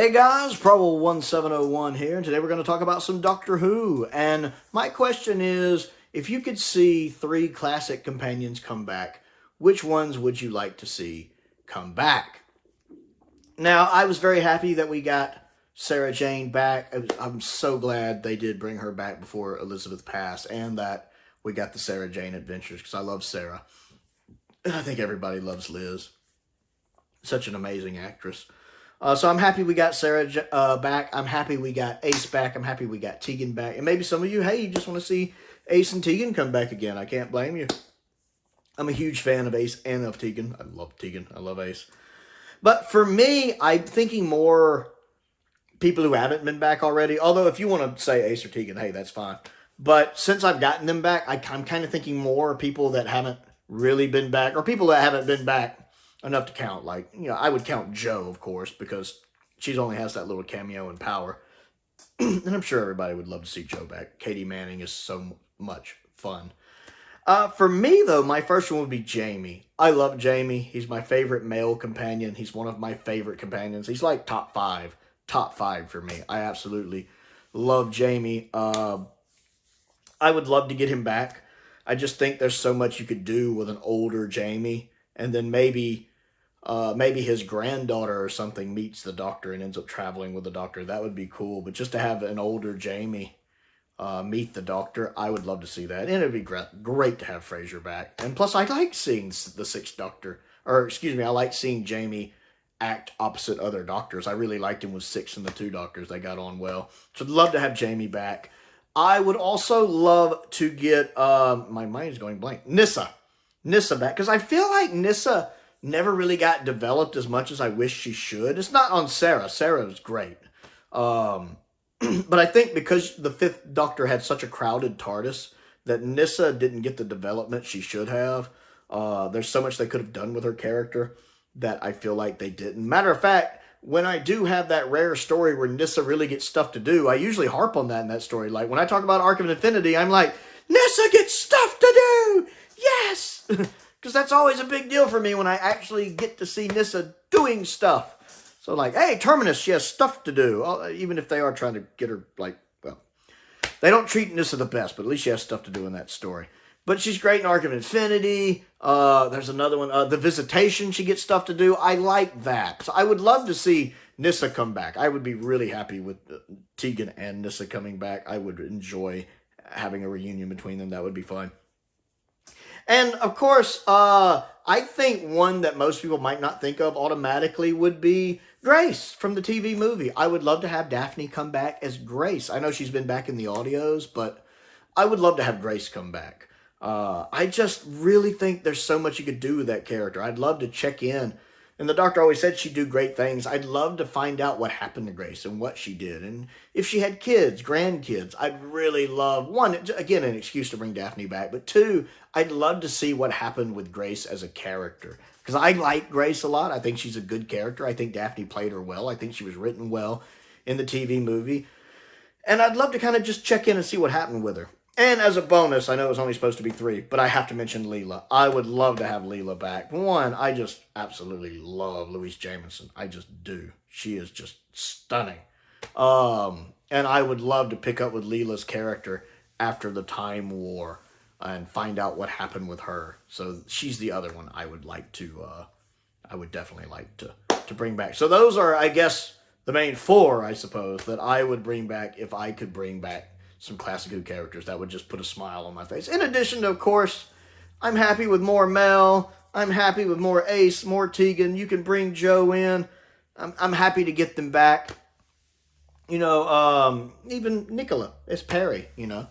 Hey guys, Prowl 1701 here, and today we're going to talk about some Doctor Who. And my question is, if you could see 3 classic companions come back, which ones would you like to see come back? Now, I was very happy that we got Sarah Jane back. I'm so glad they did bring her back before Elizabeth passed, and that we got the Sarah Jane adventures, because I love Sarah. And I think everybody loves Liz. Such an amazing actress. So I'm happy we got Sarah back. I'm happy we got Ace back. I'm happy we got Tegan back. And maybe some of you, hey, you just want to see Ace and Tegan come back again. I can't blame you. I'm a huge fan of Ace and of Tegan. I love Tegan. I love Ace. But for me, I'm thinking more people who haven't been back already. Although if you want to say Ace or Tegan, hey, that's fine. But since I've gotten them back, I'm kind of thinking more people that haven't really been back, or people that haven't been back enough to count. Like, you know, I would count Jo, of course, because she only has that little cameo in Power. And I'm sure everybody would love to see Jo back. Katie Manning is so much fun. For me, though, my first one would be Jamie. I love Jamie. He's my favorite male companion. He's one of my favorite companions. He's like top 5. Top 5 for me. I absolutely love Jamie. I would love to get him back. I just think there's so much you could do with an older Jamie. And then maybe his granddaughter or something meets the Doctor and ends up traveling with the Doctor. That would be cool. But just to have an older Jamie meet the Doctor, I would love to see that. And it would be great to have Frasier back. And plus, I like seeing the 6th Doctor. Or, excuse me, I like seeing Jamie act opposite other Doctors. I really liked him with 6 and the 2 Doctors. They got on well. So I'd love to have Jamie back. I would also love to get, my mind's going blank, Nyssa back. Because I feel like Nyssa never really got developed as much as I wish she should. It's not on Sarah. Sarah was great. But I think because the 5th Doctor had such a crowded TARDIS that Nyssa didn't get the development she should have. There's so much they could have done with her character that I feel like they didn't. Matter of fact, when I do have that rare story where Nyssa really gets stuff to do, I usually harp on that in that story. Like, when I talk about Arc of Infinity, I'm like, Nyssa gets stuff to do! Yes! Because that's always a big deal for me when I actually get to see Nyssa doing stuff. So like, hey, Terminus, she has stuff to do. Even if they are trying to get her, like, well, they don't treat Nyssa the best, but at least she has stuff to do in that story. But she's great in Arc of Infinity. There's another one, The Visitation, she gets stuff to do. I like that. So I would love to see Nyssa come back. I would be really happy with Tegan and Nyssa coming back. I would enjoy having a reunion between them. That would be fun. And, of course, I think one that most people might not think of automatically would be Grace from the TV movie. I would love to have Daphne come back as Grace. I know she's been back in the audios, but I would love to have Grace come back. I just really think there's so much you could do with that character. I'd love to check in. And the Doctor always said she'd do great things. I'd love to find out what happened to Grace and what she did. And if she had kids, grandkids, I'd really love, 1, again, an excuse to bring Daphne back. But 2, I'd love to see what happened with Grace as a character. Because I like Grace a lot. I think she's a good character. I think Daphne played her well. I think she was written well in the TV movie. And I'd love to kind of just check in and see what happened with her. And as a bonus, I know it was only supposed to be 3, but I have to mention Leela. I would love to have Leela back. 1, I just absolutely love Louise Jameson. I just do. She is just stunning. And I would love to pick up with Leela's character after the Time War and find out what happened with her. So she's the other one I would like to, I would definitely like to bring back. So those are, I guess, the main 4, I suppose, that I would bring back if I could bring back some classic Who characters. That would just put a smile on my face. In addition to, of course, I'm happy with more Mel. I'm happy with more Ace, more Tegan. You can bring Jo in. I'm happy to get them back. You know, even Nicola as Perry, you know.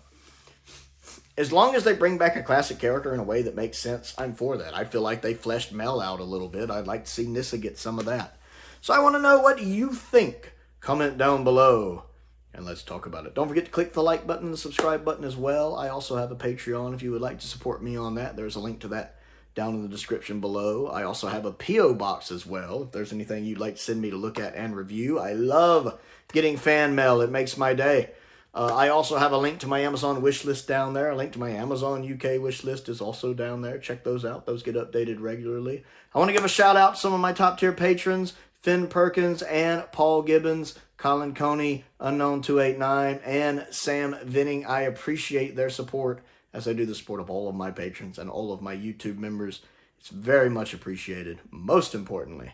As long as they bring back a classic character in a way that makes sense, I'm for that. I feel like they fleshed Mel out a little bit. I'd like to see Nyssa get some of that. So I want to know what you think. Comment down below. And let's talk about it. Don't forget to click the like button and the subscribe button as well. I also have a Patreon if you would like to support me on that. There's a link to that down in the description below. I also have a P.O. box as well. If there's anything you'd like to send me to look at and review. I love getting fan mail. It makes my day. I also have a link to my Amazon wish list down there. A link to my Amazon UK wish list is also down there. Check those out. Those get updated regularly. I want to give a shout out to some of my top tier patrons, Finn Perkins and Paul Gibbons, Colin Coney, Unknown289, and Sam Venning. I appreciate their support as I do the support of all of my patrons and all of my YouTube members. It's very much appreciated. Most importantly,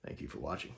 thank you for watching.